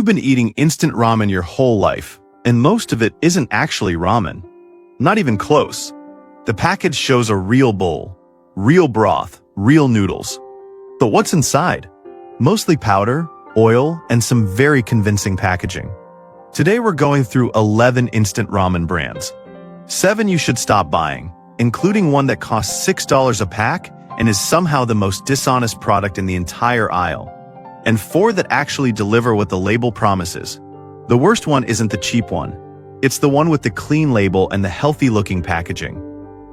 You've been eating instant ramen your whole life, and most of it isn't actually ramen. Not even close. The package shows a real bowl, real broth, real noodles. But what's inside? Mostly powder, oil, and some very convincing packaging. Today we're going through 11 instant ramen brands. 7 you should stop buying, including one that costs $6 a pack and is somehow the most dishonest product in the entire aisle. And 4 that actually deliver what the label promises. The worst one isn't the cheap one. It's the one with the clean label and the healthy-looking packaging.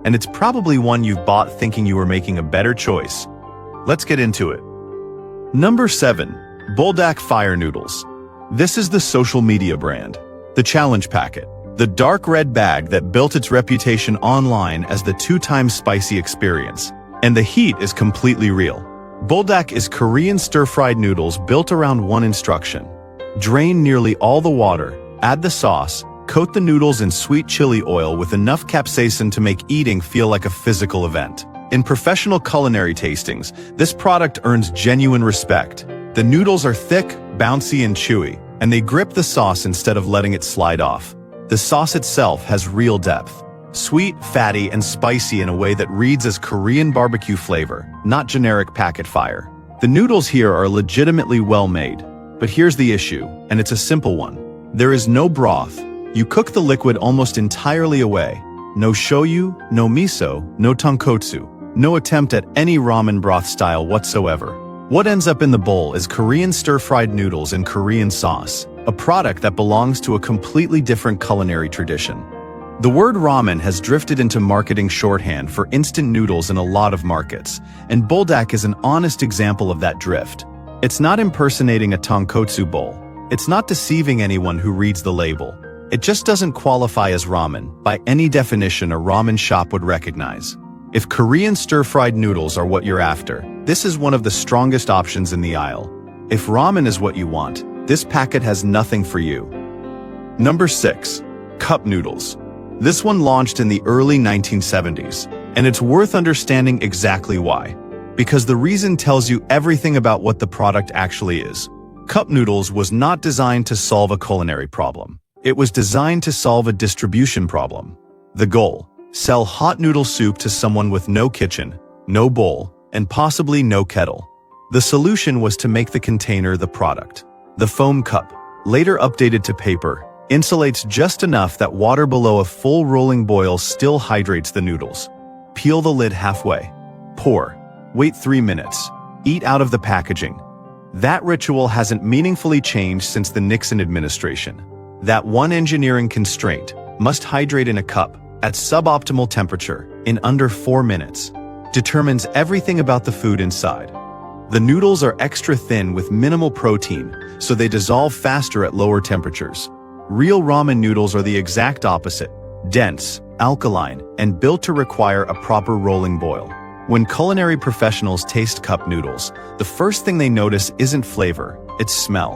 And it's probably one you've bought thinking you were making a better choice. Let's get into it. Number 7. Buldak Fire Noodles. This is the social media brand. The challenge packet. The dark red bag that built its reputation online as the 2-times spicy experience. And the heat is completely real. Buldak is Korean stir-fried noodles built around one instruction. Drain nearly all the water, add the sauce, coat the noodles in sweet chili oil with enough capsaicin to make eating feel like a physical event. In professional culinary tastings, this product earns genuine respect. The noodles are thick, bouncy, and chewy, and they grip the sauce instead of letting it slide off. The sauce itself has real depth. Sweet, fatty, and spicy in a way that reads as Korean barbecue flavor, not generic packet fire. The noodles here are legitimately well made. But here's the issue, and it's a simple one. There is no broth. You cook the liquid almost entirely away. No shoyu, no miso, no tonkotsu. No attempt at any ramen broth style whatsoever. What ends up in the bowl is Korean stir-fried noodles in Korean sauce, a product that belongs to a completely different culinary tradition. The word ramen has drifted into marketing shorthand for instant noodles in a lot of markets, and Buldak is an honest example of that drift. It's not impersonating a tonkotsu bowl. It's not deceiving anyone who reads the label. It just doesn't qualify as ramen by any definition a ramen shop would recognize. If Korean stir-fried noodles are what you're after, this is one of the strongest options in the aisle. If ramen is what you want, this packet has nothing for you. Number 6. Cup Noodles. This one launched in the early 1970s, and it's worth understanding exactly why. Because the reason tells you everything about what the product actually is. Cup Noodles was not designed to solve a culinary problem. It was designed to solve a distribution problem. The goal: sell hot noodle soup to someone with no kitchen, no bowl, and possibly no kettle. The solution was to make the container the product. The foam cup, later updated to paper, insulates just enough that water below a full rolling boil still hydrates the noodles. Peel the lid halfway. Pour. Wait 3 minutes. Eat out of the packaging. That ritual hasn't meaningfully changed since the Nixon administration. That one engineering constraint, must hydrate in a cup, at suboptimal temperature, in under 4 minutes, determines everything about the food inside. The noodles are extra thin with minimal protein, so they dissolve faster at lower temperatures. Real ramen noodles are the exact opposite: dense, alkaline, and built to require a proper rolling boil. When culinary professionals taste cup noodles, the first thing they notice isn't flavor, it's smell.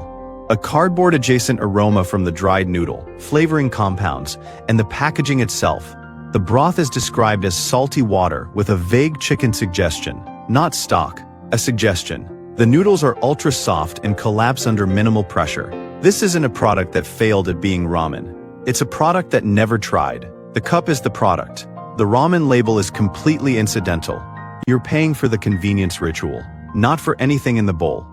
A cardboard-adjacent aroma from the dried noodle, flavoring compounds, and the packaging itself. The broth is described as salty water with a vague chicken suggestion, not stock, a suggestion. The noodles are ultra-soft and collapse under minimal pressure. This isn't a product that failed at being ramen. It's a product that never tried. The cup is the product. The ramen label is completely incidental. You're paying for the convenience ritual, not for anything in the bowl.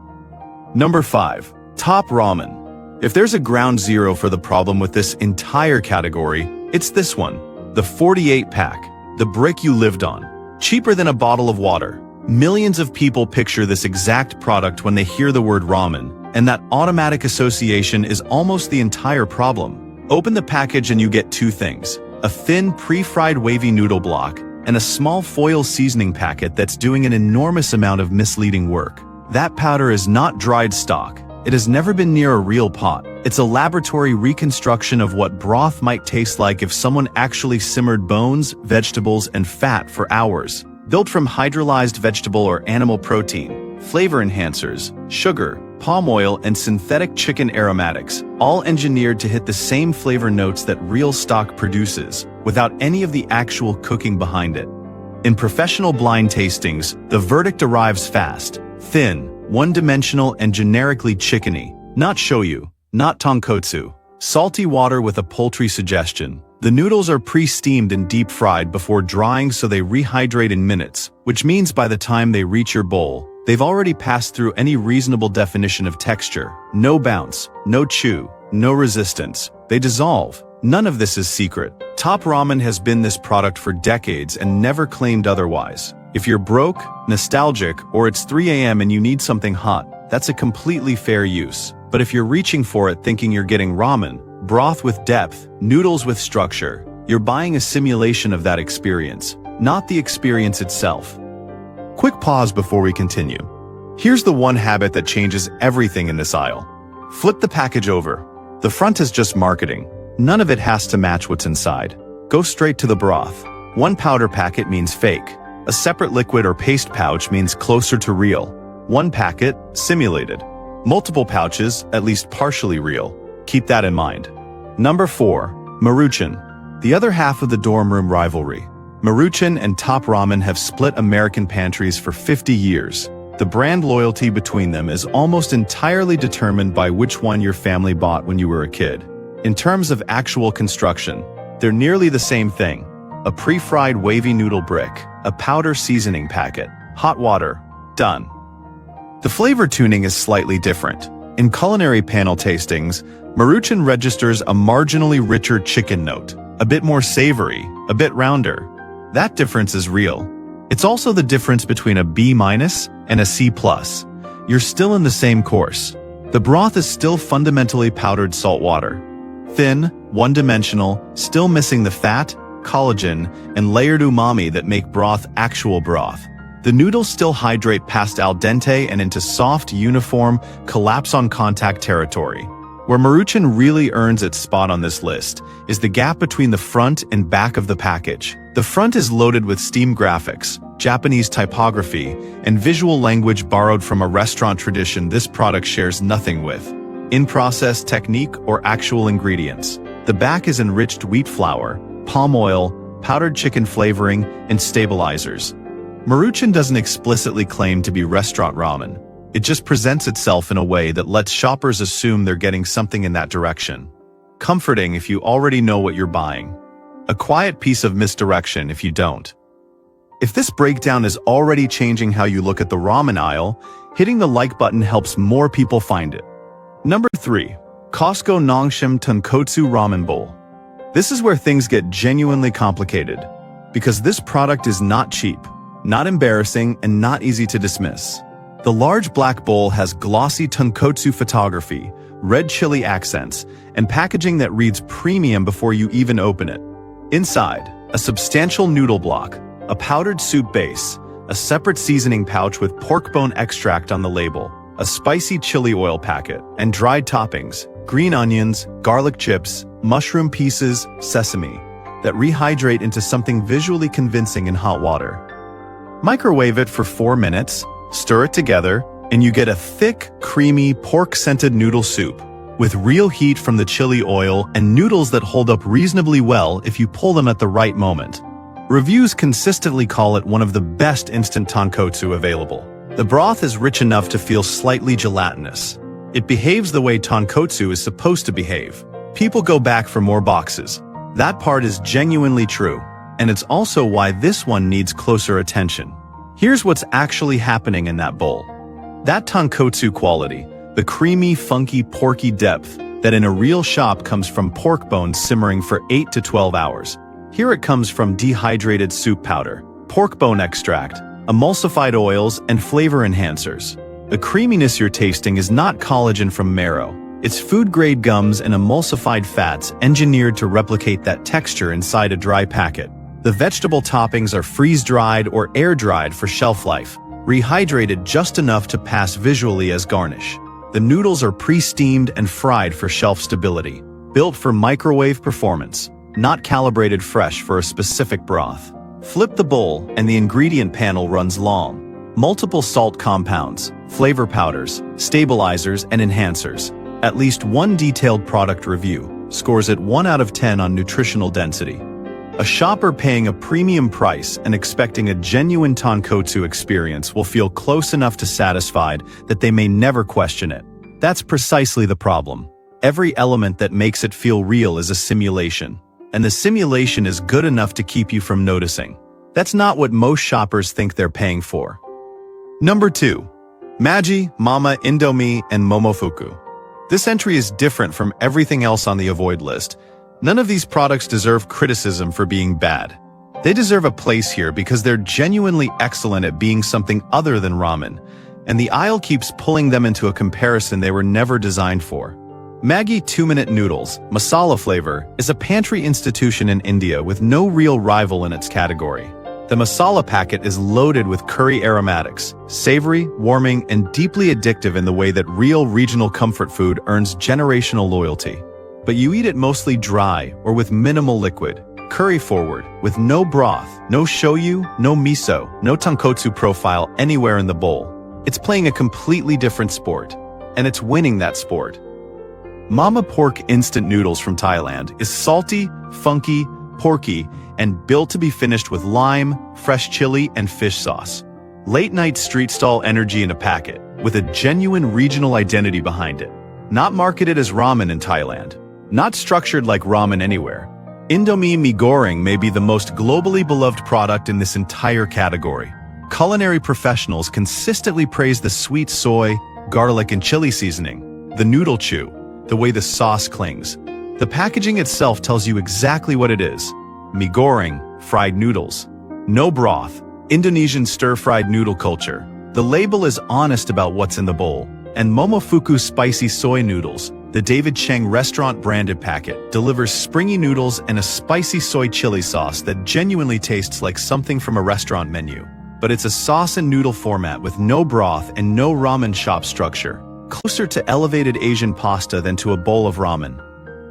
Number 5. Top Ramen. If there's a ground zero for the problem with this entire category, it's this one. The 48-pack. The brick you lived on. Cheaper than a bottle of water. Millions of people picture this exact product when they hear the word ramen, and that automatic association is almost the entire problem. Open the package and you get 2 things: a thin pre-fried wavy noodle block, and a small foil seasoning packet that's doing an enormous amount of misleading work. That powder is not dried stock. It has never been near a real pot. It's a laboratory reconstruction of what broth might taste like if someone actually simmered bones, vegetables, and fat for hours. Built from hydrolyzed vegetable or animal protein, flavor enhancers, sugar, palm oil, and synthetic chicken aromatics, all engineered to hit the same flavor notes that real stock produces, without any of the actual cooking behind it. In professional blind tastings, the verdict arrives fast: thin, one-dimensional, and generically chickeny. Not shoyu, not tonkotsu. Salty water with a poultry suggestion. The noodles are pre-steamed and deep-fried before drying so they rehydrate in minutes, which means by the time they reach your bowl, they've already passed through any reasonable definition of texture. No bounce, no chew, no resistance. They dissolve. None of this is secret. Top Ramen has been this product for decades and never claimed otherwise. If you're broke, nostalgic, or it's 3 a.m. and you need something hot, that's a completely fair use. But if you're reaching for it thinking you're getting ramen, broth with depth, noodles with structure, you're buying a simulation of that experience, not the experience itself. Quick pause before we continue. Here's the one habit that changes everything in this aisle. Flip the package over. The front is just marketing. None of it has to match what's inside. Go straight to the broth. One powder packet means fake. A separate liquid or paste pouch means closer to real. One packet, simulated. Multiple pouches, at least partially real. Keep that in mind. Number 4. Maruchan. The other half of the dorm room rivalry. Maruchan and Top Ramen have split American pantries for 50 years. The brand loyalty between them is almost entirely determined by which one your family bought when you were a kid. In terms of actual construction, they're nearly the same thing. A pre-fried wavy noodle brick, a powder seasoning packet, hot water, done. The flavor tuning is slightly different. In culinary panel tastings, Maruchan registers a marginally richer chicken note, a bit more savory, a bit rounder. That difference is real. It's also the difference between a B- and a C+. You're still in the same course. The broth is still fundamentally powdered salt water. Thin, one-dimensional, still missing the fat, collagen, and layered umami that make broth actual broth. The noodles still hydrate past al dente and into soft, uniform, collapse-on-contact territory. Where Maruchan really earns its spot on this list is the gap between the front and back of the package. The front is loaded with steam graphics, Japanese typography, and visual language borrowed from a restaurant tradition this product shares nothing with. In-process technique or actual ingredients. The back is enriched wheat flour, palm oil, powdered chicken flavoring, and stabilizers. Maruchan doesn't explicitly claim to be restaurant ramen. It just presents itself in a way that lets shoppers assume they're getting something in that direction. Comforting if you already know what you're buying. A quiet piece of misdirection if you don't. If this breakdown is already changing how you look at the ramen aisle, hitting the like button helps more people find it. Number 3. Costco Nongshim Tonkotsu Ramen Bowl. This is where things get genuinely complicated, because this product is not cheap, not embarrassing, and not easy to dismiss. The large black bowl has glossy tonkotsu photography, red chili accents, and packaging that reads premium before you even open it. Inside, a substantial noodle block, a powdered soup base, a separate seasoning pouch with pork bone extract on the label, a spicy chili oil packet, and dried toppings, green onions, garlic chips, mushroom pieces, sesame, that rehydrate into something visually convincing in hot water. Microwave it for 4 minutes, stir it together, and you get a thick, creamy, pork-scented noodle soup, with real heat from the chili oil and noodles that hold up reasonably well if you pull them at the right moment. Reviews consistently call it one of the best instant tonkotsu available. The broth is rich enough to feel slightly gelatinous. It behaves the way tonkotsu is supposed to behave. People go back for more boxes. That part is genuinely true, and it's also why this one needs closer attention. Here's what's actually happening in that bowl. That tonkotsu quality, the creamy, funky, porky depth that in a real shop comes from pork bones simmering for 8 to 12 hours. Here it comes from dehydrated soup powder, pork bone extract, emulsified oils, and flavor enhancers. The creaminess you're tasting is not collagen from marrow. It's food-grade gums and emulsified fats engineered to replicate that texture inside a dry packet. The vegetable toppings are freeze-dried or air-dried for shelf life, rehydrated just enough to pass visually as garnish. The noodles are pre-steamed and fried for shelf stability, built for microwave performance, not calibrated fresh for a specific broth. Flip the bowl and the ingredient panel runs long. Multiple salt compounds, flavor powders, stabilizers, and enhancers. At least one detailed product review scores it 1 out of 10 on nutritional density. A shopper paying a premium price and expecting a genuine tonkotsu experience will feel close enough to satisfied that they may never question it. That's precisely the problem. Every element that makes it feel real is a simulation. And the simulation is good enough to keep you from noticing. That's not what most shoppers think they're paying for. Number 2. Maggi, Mama, Indomie, and Momofuku. This entry is different from everything else on the avoid list. None of these products deserve criticism for being bad. They deserve a place here because they're genuinely excellent at being something other than ramen, and the aisle keeps pulling them into a comparison they were never designed for. Maggi 2-minute noodles, masala flavor, is a pantry institution in India with no real rival in its category. The masala packet is loaded with curry aromatics, savory, warming, and deeply addictive in the way that real regional comfort food earns generational loyalty. But you eat it mostly dry or with minimal liquid, curry forward, with no broth, no shoyu, no miso, no tonkotsu profile anywhere in the bowl. It's playing a completely different sport, and it's winning that sport. Mama Pork instant noodles from Thailand is salty, funky, porky, and built to be finished with lime, fresh chili, and fish sauce. Late-night street stall energy in a packet, with a genuine regional identity behind it. Not marketed as ramen in Thailand. Not structured like ramen anywhere. Indomie mee goreng may be the most globally beloved product in this entire category. Culinary professionals consistently praise the sweet soy, garlic, and chili seasoning, the noodle chew, the way the sauce clings. The packaging itself tells you exactly what it is. Mee goreng, fried noodles. No broth, Indonesian stir-fried noodle culture. The label is honest about what's in the bowl. And Momofuku spicy soy noodles, the David Cheng restaurant-branded packet, delivers springy noodles and a spicy soy chili sauce that genuinely tastes like something from a restaurant menu. But it's a sauce and noodle format with no broth and no ramen shop structure, closer to elevated Asian pasta than to a bowl of ramen.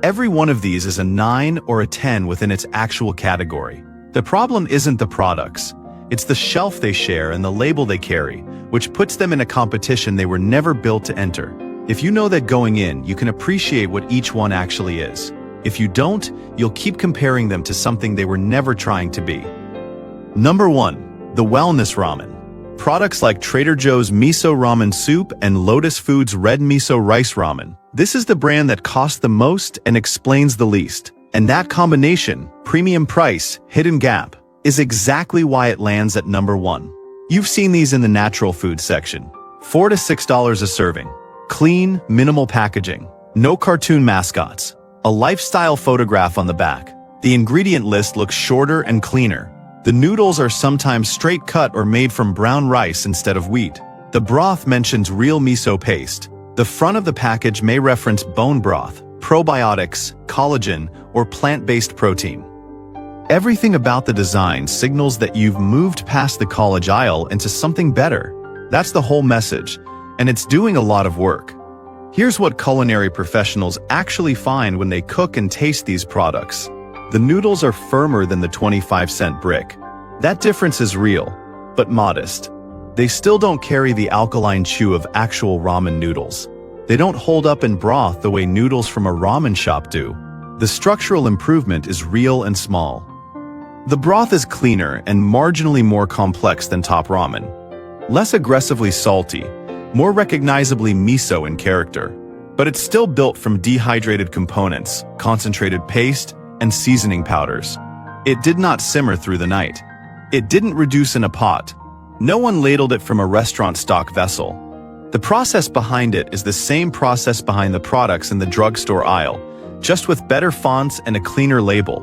Every one of these is a 9 or a 10 within its actual category. The problem isn't the products. It's the shelf they share and the label they carry, which puts them in a competition they were never built to enter. If you know that going in, you can appreciate what each one actually is. If you don't, you'll keep comparing them to something they were never trying to be. Number 1. The Wellness Ramen. Products like Trader Joe's Miso Ramen Soup and Lotus Foods Red Miso Rice Ramen. This is the brand that costs the most and explains the least. And that combination, premium price, hidden gap, is exactly why it lands at number 1. You've seen these in the natural food section. $4 to $6 a serving. Clean, minimal packaging. No cartoon mascots. A lifestyle photograph on the back. The ingredient list looks shorter and cleaner. The noodles are sometimes straight cut or made from brown rice instead of wheat. The broth mentions real miso paste. The front of the package may reference bone broth, probiotics, collagen, or plant-based protein. Everything about the design signals that you've moved past the college aisle into something better. That's the whole message, and it's doing a lot of work. Here's what culinary professionals actually find when they cook and taste these products. The noodles are firmer than the 25-cent brick. That difference is real, but modest. They still don't carry the alkaline chew of actual ramen noodles. They don't hold up in broth the way noodles from a ramen shop do. The structural improvement is real and small. The broth is cleaner and marginally more complex than top ramen. Less aggressively salty, more recognizably miso in character. But it's still built from dehydrated components, concentrated paste, and seasoning powders. It did not simmer through the night. It didn't reduce in a pot. No one ladled it from a restaurant stock vessel. The process behind it is the same process behind the products in the drugstore aisle, just with better fonts and a cleaner label.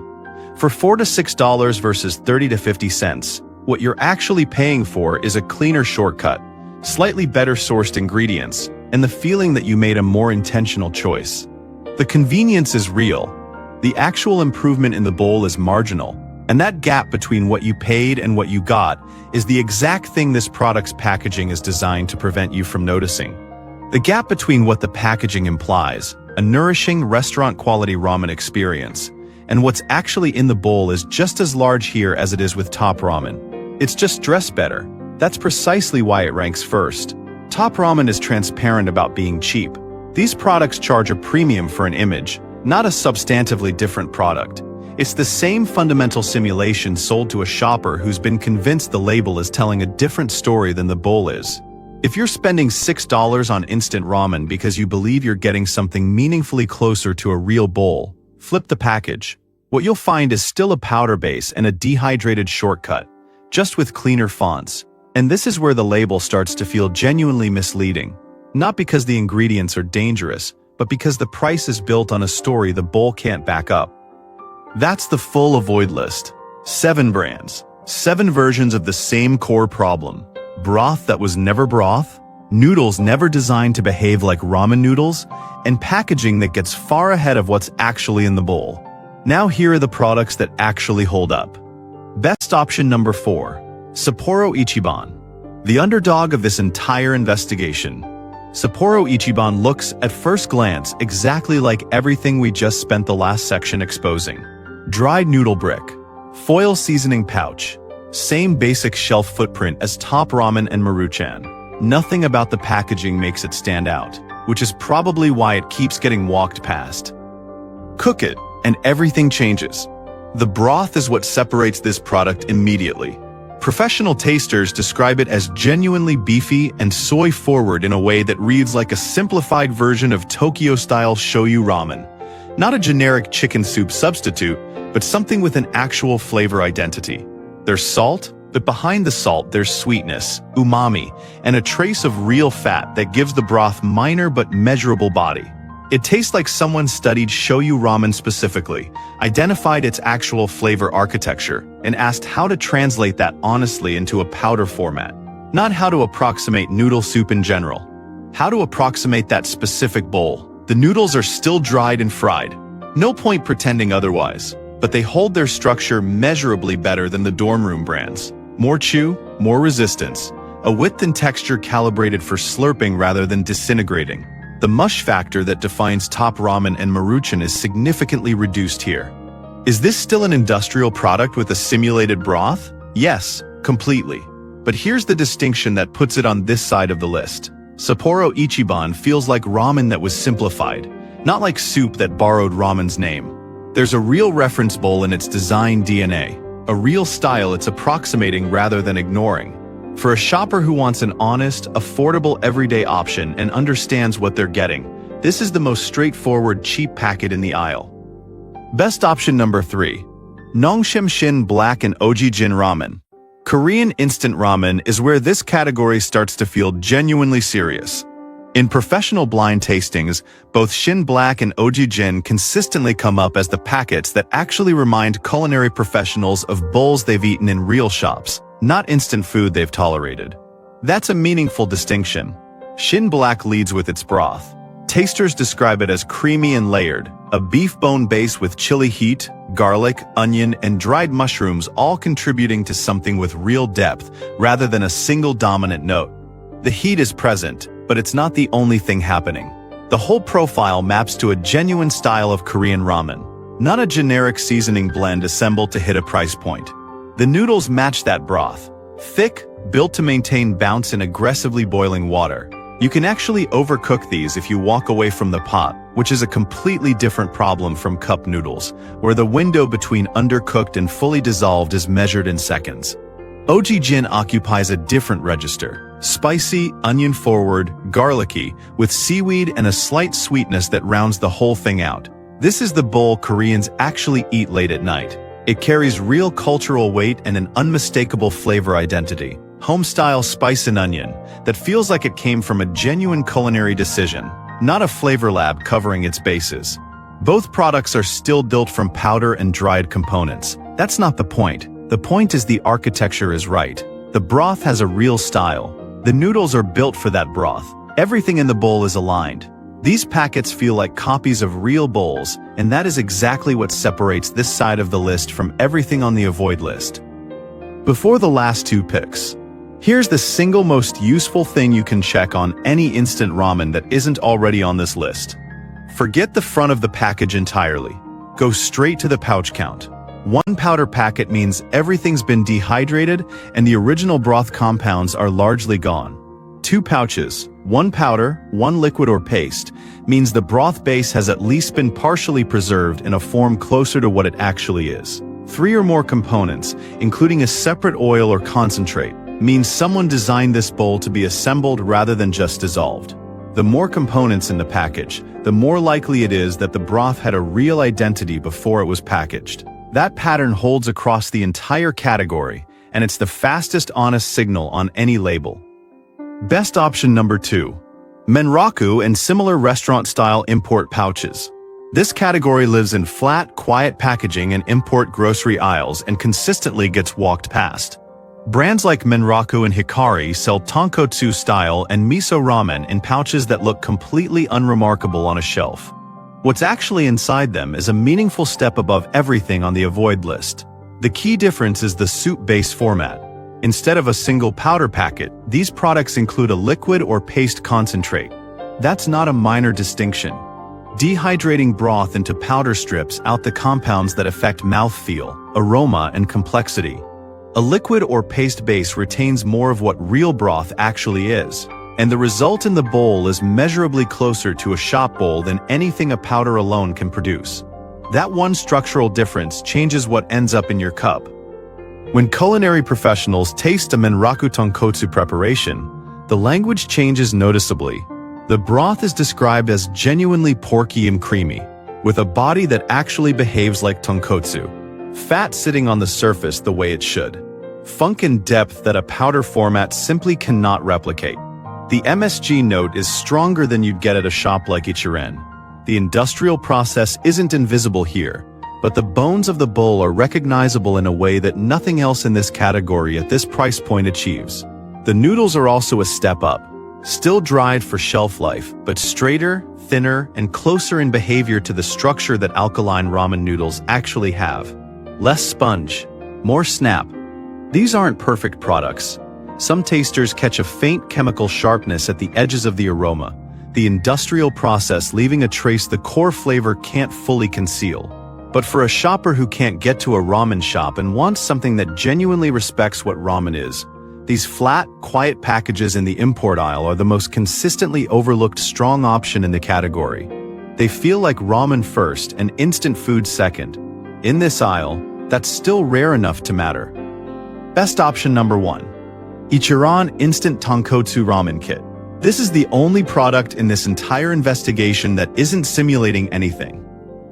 For $4 to $6 versus 30 to 50 cents, what you're actually paying for is a cleaner shortcut, slightly better sourced ingredients, and the feeling that you made a more intentional choice. The convenience is real. The actual improvement in the bowl is marginal, and that gap between what you paid and what you got is the exact thing this product's packaging is designed to prevent you from noticing. The gap between what the packaging implies, a nourishing restaurant-quality ramen experience, and what's actually in the bowl is just as large here as it is with top ramen. It's just dressed better. That's precisely why it ranks first. Top ramen is transparent about being cheap. These products charge a premium for an image, not a substantively different product. It's the same fundamental simulation sold to a shopper who's been convinced the label is telling a different story than the bowl is. If you're spending $6 on instant ramen because you believe you're getting something meaningfully closer to a real bowl, flip the package. What you'll find is still a powder base and a dehydrated shortcut, just with cleaner fonts. And this is where the label starts to feel genuinely misleading. Not because the ingredients are dangerous, but because the price is built on a story the bowl can't back up. That's the full avoid list. 7 brands. 7 versions of the same core problem. Broth that was never broth, noodles never designed to behave like ramen noodles, and packaging that gets far ahead of what's actually in the bowl. Now here are the products that actually hold up. Best option number 4. Sapporo Ichiban. The underdog of this entire investigation. Sapporo Ichiban looks, at first glance, exactly like everything we just spent the last section exposing. Dried noodle brick. Foil seasoning pouch. Same basic shelf footprint as Top Ramen and Maruchan. Nothing about the packaging makes it stand out, which is probably why it keeps getting walked past. Cook it, and everything changes. The broth is what separates this product immediately. Professional tasters describe it as genuinely beefy and soy-forward in a way that reads like a simplified version of Tokyo-style shoyu ramen. Not a generic chicken soup substitute, but something with an actual flavor identity. There's salt, but behind the salt there's sweetness, umami, and a trace of real fat that gives the broth minor but measurable body. It tastes like someone studied shoyu ramen specifically, identified its actual flavor architecture, and asked how to translate that honestly into a powder format. Not how to approximate noodle soup in general. How to approximate that specific bowl. The noodles are still dried and fried. No point pretending otherwise, but they hold their structure measurably better than the dorm room brands. More chew, more resistance. A width and texture calibrated for slurping rather than disintegrating. The mush factor that defines Top Ramen and Maruchan is significantly reduced here. Is this still an industrial product with a simulated broth? Yes, completely. But here's the distinction that puts it on this side of the list. Sapporo Ichiban feels like ramen that was simplified, not like soup that borrowed ramen's name. There's a real reference bowl in its design DNA, a real style it's approximating rather than ignoring. For a shopper who wants an honest, affordable everyday option and understands what they're getting, this is the most straightforward cheap packet in the aisle. Best option number 3. Nongshim Shin Black and OG Jin Ramen. Korean instant ramen is where this category starts to feel genuinely serious. In professional blind tastings, both Shin Black and OG Jin consistently come up as the packets that actually remind culinary professionals of bowls they've eaten in real shops, not instant food they've tolerated. That's a meaningful distinction. Shin Black leads with its broth. Tasters describe it as creamy and layered, a beef bone base with chili heat, garlic, onion, and dried mushrooms all contributing to something with real depth rather than a single dominant note. The heat is present, but it's not the only thing happening. The whole profile maps to a genuine style of Korean ramen, not a generic seasoning blend assembled to hit a price point. The noodles match that broth. Thick, built to maintain bounce in aggressively boiling water. You can actually overcook these if you walk away from the pot, which is a completely different problem from cup noodles, where the window between undercooked and fully dissolved is measured in seconds. OG Jin occupies a different register. Spicy, onion-forward, garlicky, with seaweed and a slight sweetness that rounds the whole thing out. This is the bowl Koreans actually eat late at night. It carries real cultural weight and an unmistakable flavor identity. Home-style spice and onion that feels like it came from a genuine culinary decision, not a flavor lab covering its bases. Both products are still built from powder and dried components. That's not the point. The point is the architecture is right. The broth has a real style. The noodles are built for that broth. Everything in the bowl is aligned. These packets feel like copies of real bowls, and that is exactly what separates this side of the list from everything on the avoid list. Before the last 2 picks, here's the single most useful thing you can check on any instant ramen that isn't already on this list. Forget the front of the package entirely. Go straight to the pouch count. 1 powder packet means everything's been dehydrated and the original broth compounds are largely gone. 2 pouches, 1 powder, 1 liquid or paste, means the broth base has at least been partially preserved in a form closer to what it actually is. 3 or more components, including a separate oil or concentrate, means someone designed this bowl to be assembled rather than just dissolved. The more components in the package, the more likely it is that the broth had a real identity before it was packaged. That pattern holds across the entire category, and it's the fastest honest signal on any label. Best option number 2. Menraku and similar restaurant-style import pouches. This category lives in flat, quiet packaging and import grocery aisles and consistently gets walked past. Brands like Menraku and Hikari sell tonkotsu style and miso ramen in pouches that look completely unremarkable on a shelf. What's actually inside them is a meaningful step above everything on the avoid list. The key difference is the soup-based format. Instead of a single powder packet, these products include a liquid or paste concentrate. That's not a minor distinction. Dehydrating broth into powder strips out the compounds that affect mouthfeel, aroma, and complexity. A liquid or paste base retains more of what real broth actually is, and the result in the bowl is measurably closer to a shop bowl than anything a powder alone can produce. That one structural difference changes what ends up in your cup. When culinary professionals taste a Menraku tonkotsu preparation, the language changes noticeably. The broth is described as genuinely porky and creamy, with a body that actually behaves like tonkotsu. Fat sitting on the surface the way it should. Funk and depth that a powder format simply cannot replicate. The MSG note is stronger than you'd get at a shop like Ichiran. The industrial process isn't invisible here, but the bones of the bowl are recognizable in a way that nothing else in this category at this price point achieves. The noodles are also a step up. Still dried for shelf life, but straighter, thinner, and closer in behavior to the structure that alkaline ramen noodles actually have. Less sponge, more snap. These aren't perfect products. Some tasters catch a faint chemical sharpness at the edges of the aroma, the industrial process leaving a trace the core flavor can't fully conceal. But for a shopper who can't get to a ramen shop and wants something that genuinely respects what ramen is, these flat, quiet packages in the import aisle are the most consistently overlooked strong option in the category. They feel like ramen first and instant food second. In this aisle, that's still rare enough to matter. Best option number 1. Ichiran Instant Tonkotsu Ramen Kit. This is the only product in this entire investigation that isn't simulating anything.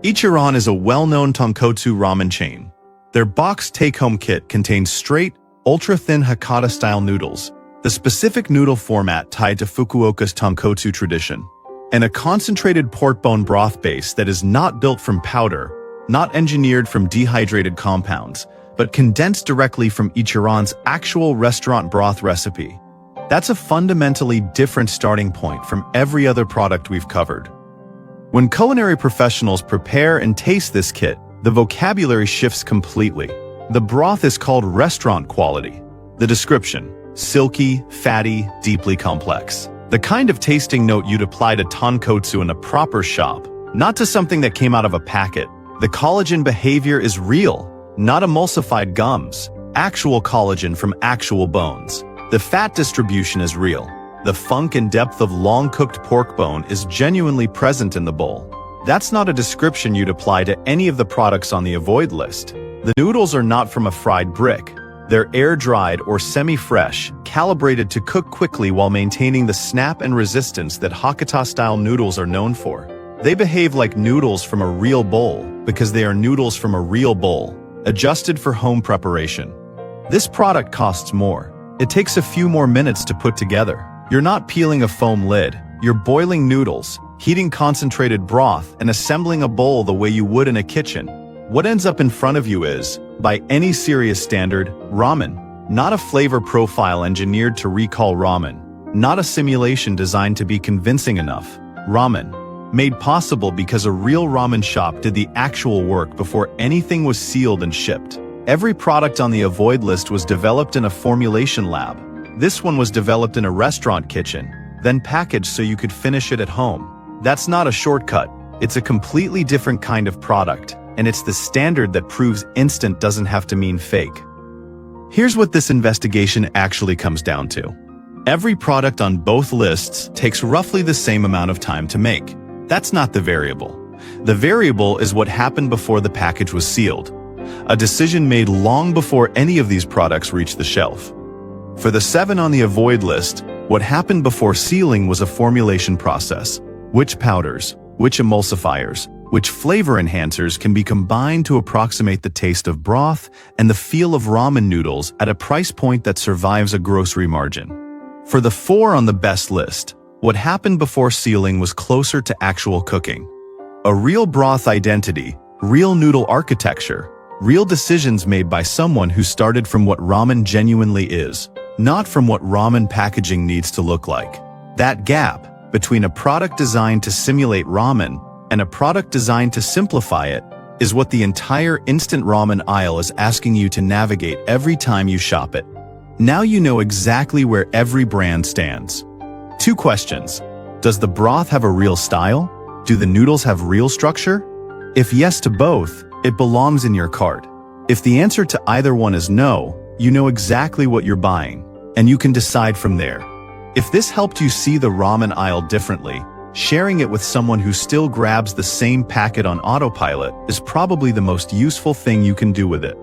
Ichiran is a well-known tonkotsu ramen chain. Their box take-home kit contains straight, ultra-thin Hakata-style noodles, the specific noodle format tied to Fukuoka's tonkotsu tradition, and a concentrated pork bone broth base that is not built from powder, not engineered from dehydrated compounds, but condensed directly from Ichiran's actual restaurant broth recipe. That's a fundamentally different starting point from every other product we've covered. When culinary professionals prepare and taste this kit, the vocabulary shifts completely. The broth is called restaurant quality. The description: silky, fatty, deeply complex. The kind of tasting note you'd apply to tonkotsu in a proper shop, not to something that came out of a packet. The collagen behavior is real, not emulsified gums. Actual collagen from actual bones. The fat distribution is real. The funk and depth of long-cooked pork bone is genuinely present in the bowl. That's not a description you'd apply to any of the products on the avoid list. The noodles are not from a fried brick. They're air-dried or semi-fresh, calibrated to cook quickly while maintaining the snap and resistance that Hakata-style noodles are known for. They behave like noodles from a real bowl because they are noodles from a real bowl, adjusted for home preparation. This product costs more. It takes a few more minutes to put together. You're not peeling a foam lid. You're boiling noodles, heating concentrated broth, and assembling a bowl the way you would in a kitchen. What ends up in front of you is, by any serious standard, ramen. Not a flavor profile engineered to recall ramen. Not a simulation designed to be convincing enough. Ramen. Made possible because a real ramen shop did the actual work before anything was sealed and shipped. Every product on the avoid list was developed in a formulation lab. This one was developed in a restaurant kitchen, then packaged so you could finish it at home. That's not a shortcut. It's a completely different kind of product, and it's the standard that proves instant doesn't have to mean fake. Here's what this investigation actually comes down to. Every product on both lists takes roughly the same amount of time to make. That's not the variable. The variable is what happened before the package was sealed. A decision made long before any of these products reached the shelf. For the 7 on the avoid list, what happened before sealing was a formulation process. Which powders, which emulsifiers, which flavor enhancers can be combined to approximate the taste of broth and the feel of ramen noodles at a price point that survives a grocery margin. For the 4 on the best list, what happened before sealing was closer to actual cooking. A real broth identity, real noodle architecture, real decisions made by someone who started from what ramen genuinely is, not from what ramen packaging needs to look like. That gap between a product designed to simulate ramen and a product designed to simplify it is what the entire instant ramen aisle is asking you to navigate every time you shop it. Now you know exactly where every brand stands. 2 questions. Does the broth have a real style? Do the noodles have real structure? If yes to both, it belongs in your cart. If the answer to either one is no, you know exactly what you're buying, and you can decide from there. If this helped you see the ramen aisle differently, sharing it with someone who still grabs the same packet on autopilot is probably the most useful thing you can do with it.